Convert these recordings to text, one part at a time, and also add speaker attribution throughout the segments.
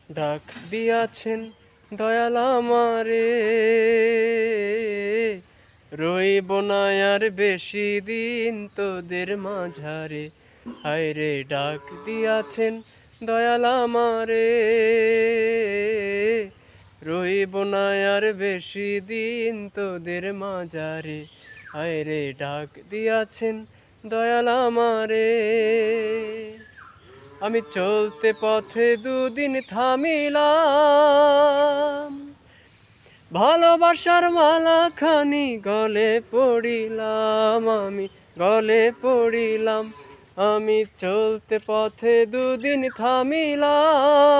Speaker 1: ডাক দিয়াছেন দয়াল আমারে, রইব না আর বেশি দিন তোদের মাঝারে। হায়রে ডাক দিয়াছেন দয়াল আমারে, রইব না আর বেশি দিন তোদের মাঝারে। হায়রে ডাক দিয়াছেন দয়াল আমারে। আমি চলতে পথে দুদিন থামিলাম, ভালোবাসার মালাখানি গলে পড়িলাম, আমি গলে পড়িলাম। আমি চলতে পথে দুদিন থামিলাম,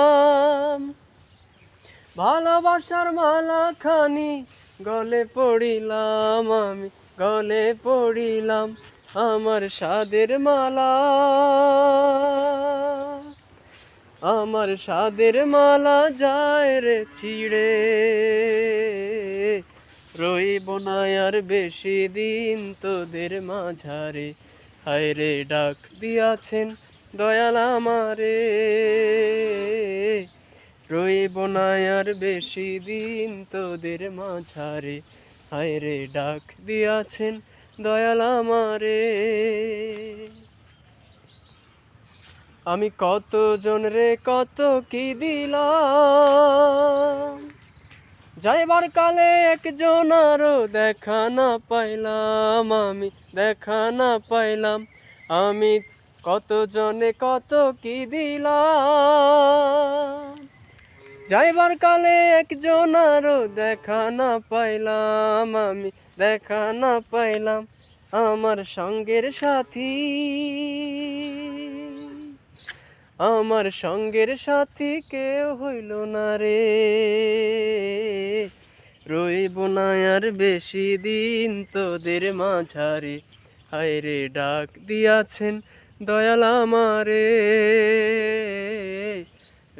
Speaker 1: ভালোবাসার মালাখানি গলে পড়িলাম, আমি গলে পড়িলাম। আমার সাদের মালা, আমার সাদের মালা যায় রে ছিড়ে, রইব না আর বেশি দিন তোদের মাঝারে। হায়রে ডাক দিয়াছেন দয়াল আমারে, রইব না আর বেশি দিন তোদের মাঝারে। হায়রে ডাক দিয়াছেন দয়াল আমারে। আমি কত জন রে কত কি দিলাম, যাইবার কালে একজন আরো দেখা না পাইলাম, আমি দেখা না পাইলাম। আমি কত জনে কত কি দিলাম, যাইবার কালে একজন আরো দেখা না পাইলাম, আমি দেখা না পাইলাম। আমার সঙ্গের সাথী, আমার সঙ্গের সাথী কেউ হইল না রে, রইব না আর বেশি দিন তোদের মাঝারে। হায়রে ডাক দিয়াছেন দয়াল আমারে,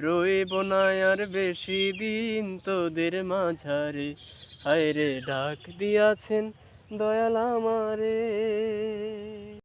Speaker 1: রইব না আর বেশি দিন তোদের মাঝারে। হায়রে ডাক দিয়াছেন দয়াল আমারে।